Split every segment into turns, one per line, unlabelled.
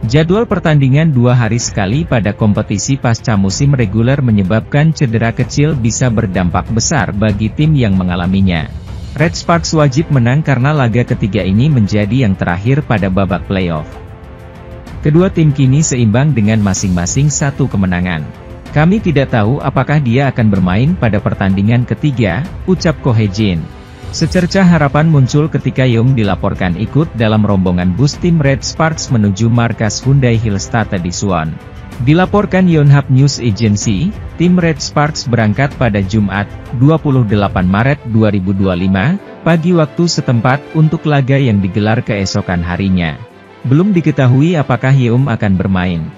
Jadwal pertandingan 2 hari sekali pada kompetisi pasca musim reguler menyebabkan cedera kecil bisa berdampak besar bagi tim yang mengalaminya. Red Sparks wajib menang karena laga ketiga ini menjadi yang terakhir pada babak playoff. Kedua tim kini seimbang dengan masing-masing 1 kemenangan. Kami tidak tahu apakah dia akan bermain pada pertandingan ketiga, ucap Ko Hye-jin. Secercah harapan muncul ketika Yeom dilaporkan ikut dalam rombongan bus tim Red Sparks menuju markas Hyundai Hillstatt di Suwon. Dilaporkan Yonhap News Agency, tim Red Sparks berangkat pada Jumat, 28 Maret 2025, pagi waktu setempat untuk laga yang digelar keesokan harinya. Belum diketahui apakah Yeom akan bermain.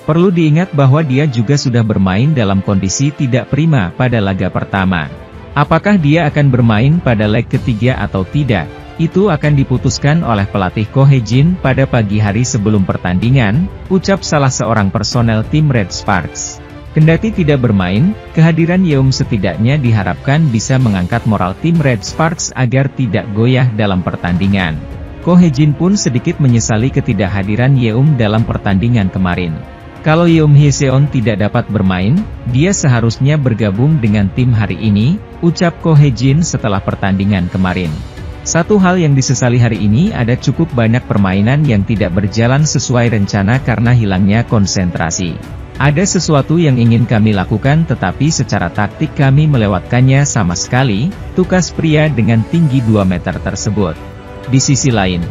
Perlu diingat bahwa dia juga sudah bermain dalam kondisi tidak prima pada laga pertama. Apakah dia akan bermain pada leg ketiga atau tidak, itu akan diputuskan oleh pelatih Ko Hye-jin pada pagi hari sebelum pertandingan, ucap salah seorang personel tim Red Sparks. Kendati tidak bermain, kehadiran Yeom setidaknya diharapkan bisa mengangkat moral tim Red Sparks agar tidak goyah dalam pertandingan. Ko Hye-jin pun sedikit menyesali ketidakhadiran Yeom dalam pertandingan kemarin. Kalau Yeom Hye-seon tidak dapat bermain, dia seharusnya bergabung dengan tim hari ini, ucap Ko Hye-jin setelah pertandingan kemarin. Satu hal yang disesali hari ini ada cukup banyak permainan yang tidak berjalan sesuai rencana karena hilangnya konsentrasi. Ada sesuatu yang ingin kami lakukan tetapi secara taktik kami melewatkannya sama sekali, tukas pria dengan tinggi 2 meter tersebut. Di sisi lain,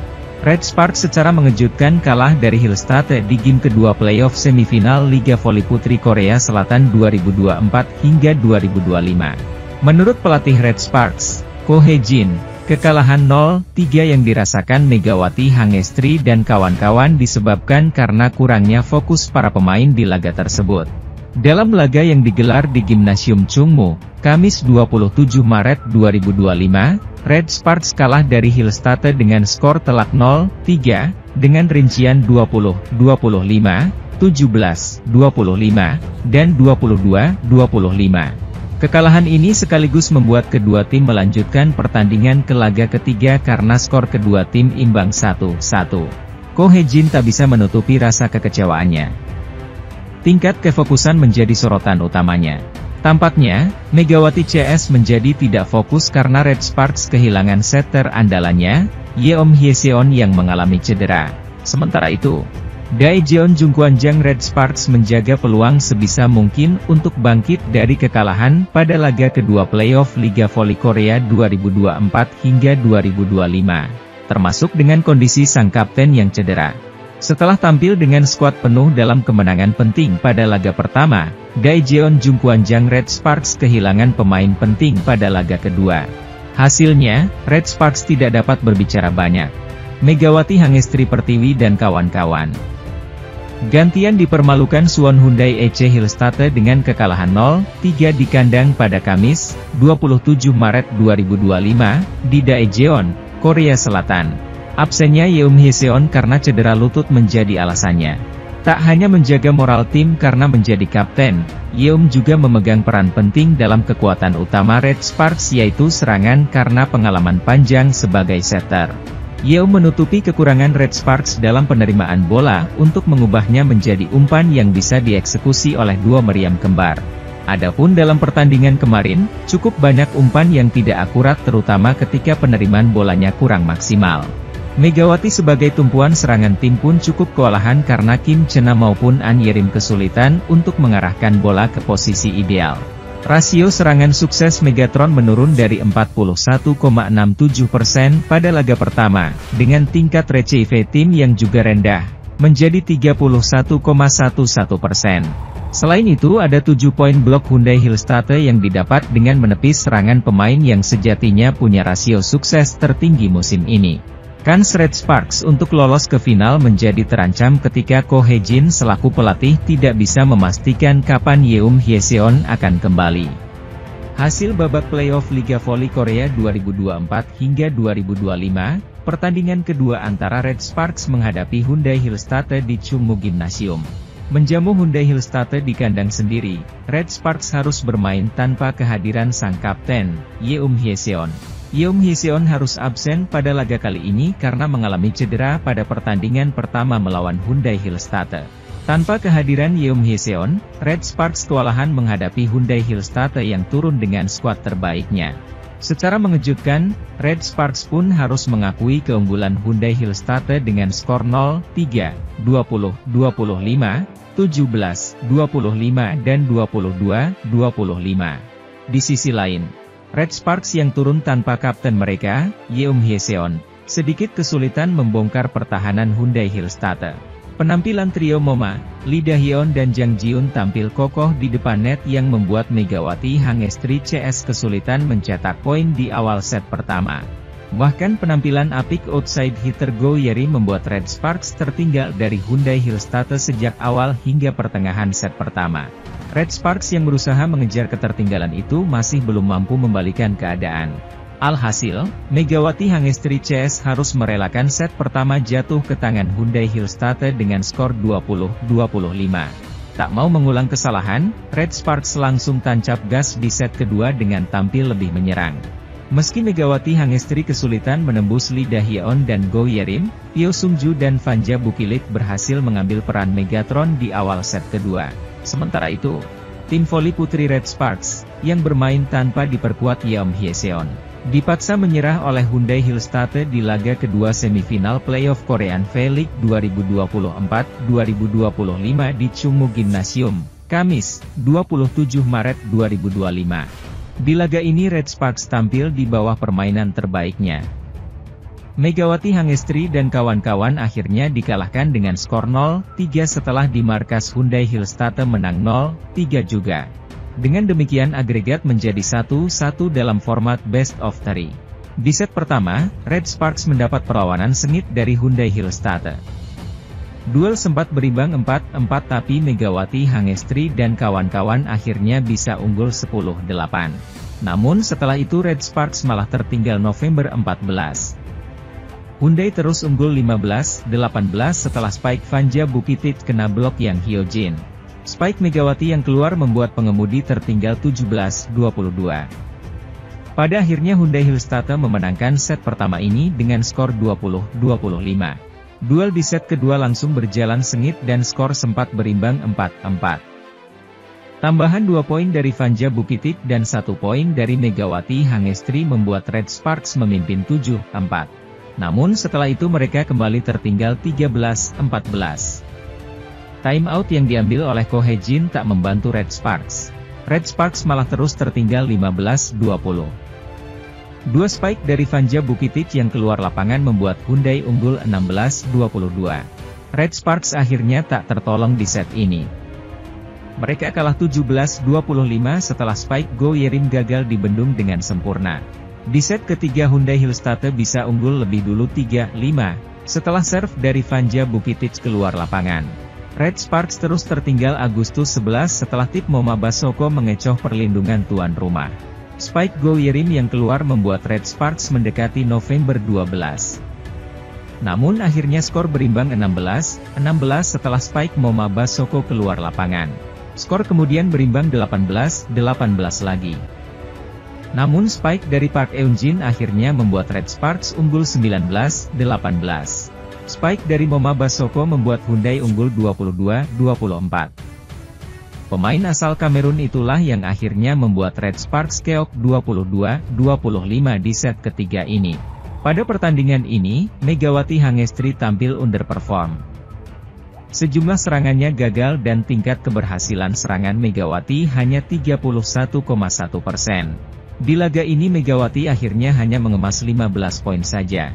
Red Sparks secara mengejutkan kalah dari Hillstatt di game kedua playoff semifinal Liga Voli Putri Korea Selatan 2024 hingga 2025. Menurut pelatih Red Sparks, Ko Hye-jin, kekalahan 0-3 yang dirasakan Megawati Hangestri dan kawan-kawan disebabkan karena kurangnya fokus para pemain di laga tersebut. Dalam laga yang digelar di Gimnasium Chungmu, Kamis 27 Maret 2025, Red Sparks kalah dari Hillstatt dengan skor telak 0-3, dengan rincian 20-25, 17-25, dan 22-25. Kekalahan ini sekaligus membuat kedua tim melanjutkan pertandingan ke laga ketiga karena skor kedua tim imbang 1-1. Ko Hye-jin tak bisa menutupi rasa kekecewaannya. Tingkat kefokusan menjadi sorotan utamanya. Tampaknya, Megawati CS menjadi tidak fokus karena Red Sparks kehilangan setter andalannya, Yeom Hye-seon yang mengalami cedera. Sementara itu, Daejeon Jungkwanjang Red Sparks menjaga peluang sebisa mungkin untuk bangkit dari kekalahan pada laga kedua playoff Liga Voli Korea 2024 hingga 2025, termasuk dengan kondisi sang kapten yang cedera. Setelah tampil dengan skuad penuh dalam kemenangan penting pada laga pertama, Daejeon Jungkwanjang Red Sparks kehilangan pemain penting pada laga kedua. Hasilnya, Red Sparks tidak dapat berbicara banyak. Megawati Hangestri Pertiwi dan kawan-kawan gantian dipermalukan Suwon Hyundai EC Hillstatt dengan kekalahan 0-3 di kandang pada Kamis, 27 Maret 2025, di Daejeon, Korea Selatan. Absennya Yeom Hye-seon karena cedera lutut menjadi alasannya. Tak hanya menjaga moral tim karena menjadi kapten, Yeom juga memegang peran penting dalam kekuatan utama Red Sparks yaitu serangan karena pengalaman panjang sebagai setter. Yeom menutupi kekurangan Red Sparks dalam penerimaan bola untuk mengubahnya menjadi umpan yang bisa dieksekusi oleh dua meriam kembar. Adapun dalam pertandingan kemarin, cukup banyak umpan yang tidak akurat terutama ketika penerimaan bolanya kurang maksimal. Megawati sebagai tumpuan serangan tim pun cukup kewalahan karena Kim Chena maupun An Yerim kesulitan untuk mengarahkan bola ke posisi ideal. Rasio serangan sukses Megatron menurun dari 41,67% pada laga pertama, dengan tingkat RCV tim yang juga rendah, menjadi 31,11%. Selain itu ada 7 poin blok Hyundai Hillstatt yang didapat dengan menepis serangan pemain yang sejatinya punya rasio sukses tertinggi musim ini. Kans Red Sparks untuk lolos ke final menjadi terancam ketika Ko Hye-jin selaku pelatih tidak bisa memastikan kapan Yeom Hye-seon akan kembali. Hasil babak playoff Liga Voli Korea 2024 hingga 2025, pertandingan kedua antara Red Sparks menghadapi Hyundai Hillstatt di Chungmu Gymnasium. Menjamu Hyundai Hillstatt di kandang sendiri, Red Sparks harus bermain tanpa kehadiran sang kapten, Yeom Hye-seon. Yeom Hyeseon harus absen pada laga kali ini karena mengalami cedera pada pertandingan pertama melawan Hyundai Hillstatte. Tanpa kehadiran Yeom Hyeseon, Red Sparks kewalahan menghadapi Hyundai Hillstatte yang turun dengan skuad terbaiknya. Secara mengejutkan, Red Sparks pun harus mengakui keunggulan Hyundai Hillstatte dengan skor 0-3, 20-25, 17-25, dan 22-25. Di sisi lain, Red Sparks yang turun tanpa kapten mereka, Yeom Hyeseon, sedikit kesulitan membongkar pertahanan Hyundai Hillstatte. Penampilan trio Moma, Lee Da-hyun dan Jang Ji-un tampil kokoh di depan net yang membuat Megawati Hangestri CS kesulitan mencetak poin di awal set pertama. Bahkan penampilan apik outside hitter Go Yerim membuat Red Sparks tertinggal dari Hyundai Hillstatte sejak awal hingga pertengahan set pertama. Red Sparks yang berusaha mengejar ketertinggalan itu masih belum mampu membalikan keadaan. Alhasil, Megawati Hangestri CS harus merelakan set pertama jatuh ke tangan Hyundai Hillstatte dengan skor 20-25. Tak mau mengulang kesalahan, Red Sparks langsung tancap gas di set kedua dengan tampil lebih menyerang. Meski Megawati Hangestri kesulitan menembus Lee Da-hyun dan Go Yerim, Pyo Sung-ju dan Vanja Bukilit berhasil mengambil peran Megatron di awal set kedua. Sementara itu, tim voli putri Red Sparks, yang bermain tanpa diperkuat Yeom Hyeseon, dipaksa menyerah oleh Hyundai Hillstatte di laga kedua semifinal playoff Korean V-League 2024-2025 di Chungmu Gymnasium, Kamis, 27 Maret 2025. Di laga ini Red Sparks tampil di bawah permainan terbaiknya. Megawati Hangestri dan kawan-kawan akhirnya dikalahkan dengan skor 0-3 setelah di markas Hyundai Hillstatte menang 0-3 juga. Dengan demikian agregat menjadi 1-1 dalam format best of 3. Di set pertama, Red Sparks mendapat perlawanan sengit dari Hyundai Hillstatte. Duel sempat berimbang 4-4 tapi Megawati Hangestri dan kawan-kawan akhirnya bisa unggul 10-8. Namun setelah itu Red Sparks malah tertinggal November 14. Hyundai terus unggul 15-18 setelah spike Vanja Bukilit kena blok Yang Hyojin. Spike Megawati yang keluar membuat pengemudi tertinggal 17-22. Pada akhirnya Hyundai Hillstatte memenangkan set pertama ini dengan skor 20-25. Duel di set kedua langsung berjalan sengit dan skor sempat berimbang 4-4. Tambahan 2 poin dari Vanja Bukilit dan 1 poin dari Megawati Hangestri membuat Red Sparks memimpin 7-4. Namun setelah itu mereka kembali tertinggal 13-14. Time out yang diambil oleh Ko Hae-jin tak membantu Red Sparks. Red Sparks malah terus tertinggal 15-20. Dua spike dari Vanja Bukilit yang keluar lapangan membuat Hyundai unggul 16-22. Red Sparks akhirnya tak tertolong di set ini. Mereka kalah 17-25 setelah spike Go Yerim gagal dibendung dengan sempurna. Di set ketiga Hyundai Hillstatte bisa unggul lebih dulu 3-5, setelah serve dari Vanja Bukilit keluar lapangan. Red Sparks terus tertinggal Agustus 11 setelah tip Moma Basoko mengecoh perlindungan tuan rumah. Spike Go Yerim yang keluar membuat Red Sparks mendekati November 12. Namun akhirnya skor berimbang 16-16 setelah spike Moma Basoko keluar lapangan. Skor kemudian berimbang 18-18 lagi. Namun spike dari Park Eun-jin akhirnya membuat Red Sparks unggul 19-18. Spike dari Moma Basoko membuat Hyundai unggul 22-24. Pemain asal Kamerun itulah yang akhirnya membuat Red Sparks keok 22-25 di set ketiga ini. Pada pertandingan ini, Megawati Hangestri tampil underperform. Sejumlah serangannya gagal dan tingkat keberhasilan serangan Megawati hanya 31,1%. Di laga ini Megawati akhirnya hanya mengemas 15 poin saja.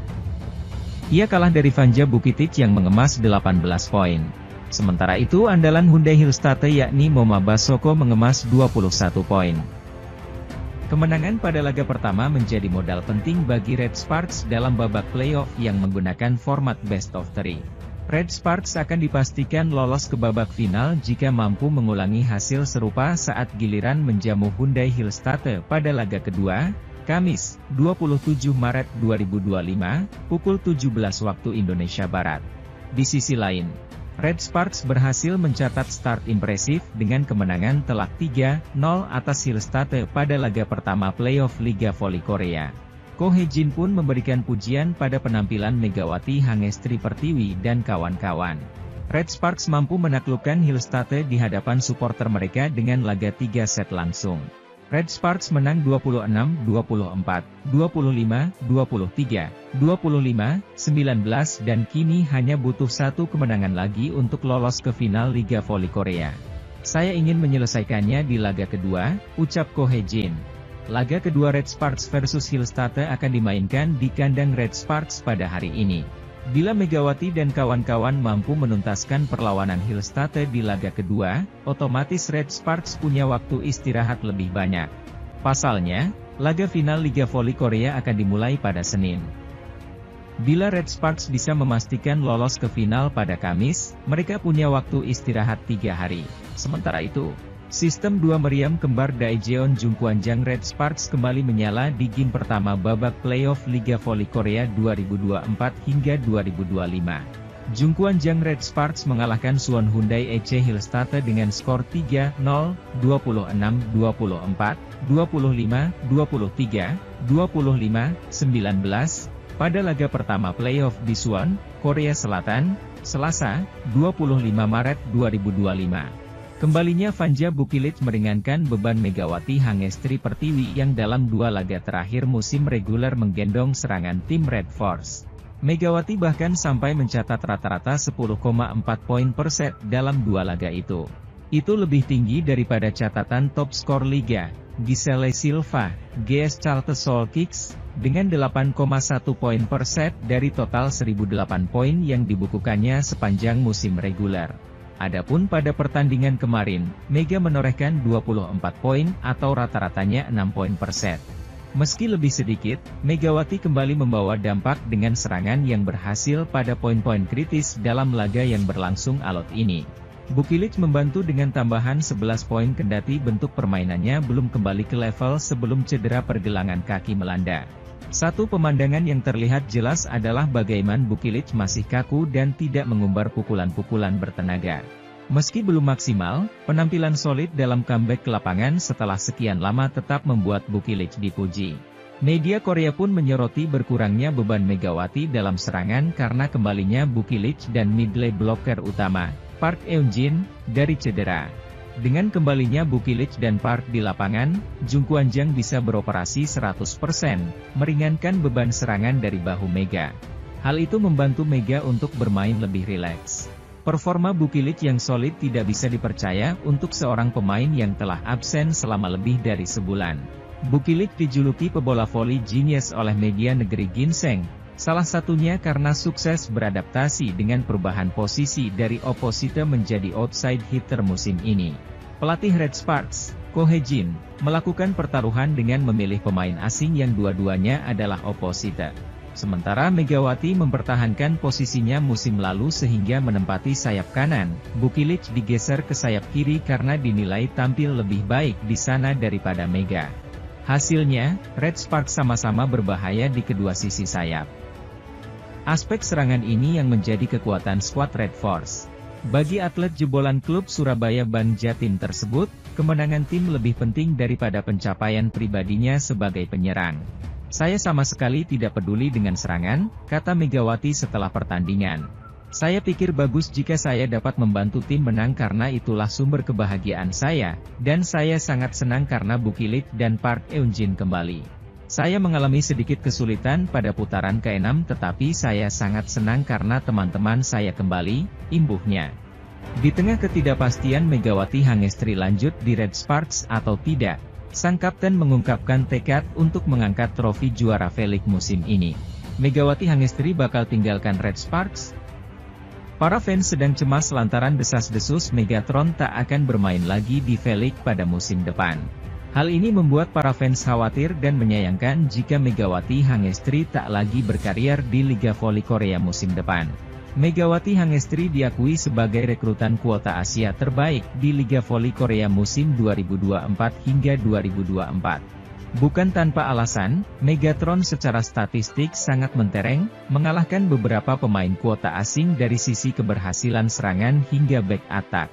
Ia kalah dari Vanja Bukilit yang mengemas 18 poin. Sementara itu andalan Hyundai Hillstatte yakni Moma Basoko mengemas 21 poin. Kemenangan pada laga pertama menjadi modal penting bagi Red Sparks dalam babak playoff yang menggunakan format best of 3. Red Sparks akan dipastikan lolos ke babak final jika mampu mengulangi hasil serupa saat giliran menjamu Hyundai Hillstatte pada laga kedua, Kamis, 27 Maret 2025, pukul 17 waktu Indonesia Barat. Di sisi lain, Red Sparks berhasil mencatat start impresif dengan kemenangan telak 3-0 atas Hillstatte pada laga pertama playoff Liga Voli Korea. Ko Hye-jin pun memberikan pujian pada penampilan Megawati Hangestri Pertiwi dan kawan-kawan. Red Sparks mampu menaklukkan Hillstate di hadapan supporter mereka dengan laga 3 set langsung. Red Sparks menang 26, 24, 25, 23, 25, 19 dan kini hanya butuh satu kemenangan lagi untuk lolos ke final Liga Voli Korea. Saya ingin menyelesaikannya di laga kedua, ucap Ko Hye-jin. Laga kedua Red Sparks versus Hillstate akan dimainkan di kandang Red Sparks pada hari ini. Bila Megawati dan kawan-kawan mampu menuntaskan perlawanan Hillstate di laga kedua, otomatis Red Sparks punya waktu istirahat lebih banyak. Pasalnya, laga final Liga Voli Korea akan dimulai pada Senin. Bila Red Sparks bisa memastikan lolos ke final pada Kamis, mereka punya waktu istirahat 3 hari. Sementara itu, sistem 2 meriam kembar Daejeon Jungkwanjang Red Sparks kembali menyala di game pertama babak playoff Liga Voli Korea 2024 hingga 2025. Jungkwanjang Red Sparks mengalahkan Suwon Hyundai EC Hillstate dengan skor 3-0, 26-24, 25-23, 25-19, pada laga pertama playoff di Suwon, Korea Selatan, Selasa, 25 Maret 2025. Kembalinya Vanja Bukilic meringankan beban Megawati Hangestri Pertiwi yang dalam 2 laga terakhir musim reguler menggendong serangan tim Red Force. Megawati bahkan sampai mencatat rata-rata 10,4 poin per set dalam 2 laga itu. Itu lebih tinggi daripada catatan top skor Liga, Giselle Silva, GS Charles Solkix, dengan 8,1 poin per set dari total 1008 poin yang dibukukannya sepanjang musim reguler. Adapun pada pertandingan kemarin, Mega menorehkan 24 poin atau rata-ratanya 6 poin per set. Meski lebih sedikit, Megawati kembali membawa dampak dengan serangan yang berhasil pada poin-poin kritis dalam laga yang berlangsung alot ini. Bukilic membantu dengan tambahan 11 poin kendati bentuk permainannya belum kembali ke level sebelum cedera pergelangan kaki melanda. Satu pemandangan yang terlihat jelas adalah bagaimana Bukilic masih kaku dan tidak mengumbar pukulan-pukulan bertenaga. Meski belum maksimal, penampilan solid dalam comeback ke lapangan setelah sekian lama tetap membuat Bukilic dipuji. Media Korea pun menyoroti berkurangnya beban Megawati dalam serangan karena kembalinya Bukilic dan middle blocker utama, Park Eun-jin, dari cedera. Dengan kembalinya Bukilic dan Park di lapangan, Jungkwanjang bisa beroperasi 100%, meringankan beban serangan dari bahu Mega. Hal itu membantu Mega untuk bermain lebih rileks. Performa Bukilic yang solid tidak bisa dipercaya untuk seorang pemain yang telah absen selama lebih dari sebulan. Bukilic dijuluki pebola voli genius oleh media negeri Ginseng, salah satunya karena sukses beradaptasi dengan perubahan posisi dari opposite menjadi outside hitter musim ini. Pelatih Red Sparks, Ko Hye-jin, melakukan pertaruhan dengan memilih pemain asing yang dua-duanya adalah opposite. Sementara Megawati mempertahankan posisinya musim lalu sehingga menempati sayap kanan, Bukilic digeser ke sayap kiri karena dinilai tampil lebih baik di sana daripada Mega. Hasilnya, Red Sparks sama-sama berbahaya di kedua sisi sayap. Aspek serangan ini yang menjadi kekuatan skuad Red Force. Bagi atlet jebolan klub Surabaya Ban Jatim tersebut, kemenangan tim lebih penting daripada pencapaian pribadinya sebagai penyerang. Saya sama sekali tidak peduli dengan serangan, kata Megawati setelah pertandingan. Saya pikir bagus jika saya dapat membantu tim menang karena itulah sumber kebahagiaan saya, dan saya sangat senang karena Bukilic dan Park Eun-jin kembali. Saya mengalami sedikit kesulitan pada putaran ke-6 tetapi saya sangat senang karena teman-teman saya kembali, imbuhnya. Di tengah ketidakpastian Megawati Hangestri lanjut di Red Sparks atau tidak, sang kapten mengungkapkan tekad untuk mengangkat trofi juara V-League musim ini. Megawati Hangestri bakal tinggalkan Red Sparks? Para fans sedang cemas lantaran desas-desus Megatron tak akan bermain lagi di V-League pada musim depan. Hal ini membuat para fans khawatir dan menyayangkan jika Megawati Hangestri tak lagi berkarier di Liga Voli Korea musim depan. Megawati Hangestri diakui sebagai rekrutan kuota Asia terbaik di Liga Voli Korea musim 2024 hingga 2024. Bukan tanpa alasan, Megatron secara statistik sangat mentereng, mengalahkan beberapa pemain kuota asing dari sisi keberhasilan serangan hingga back attack.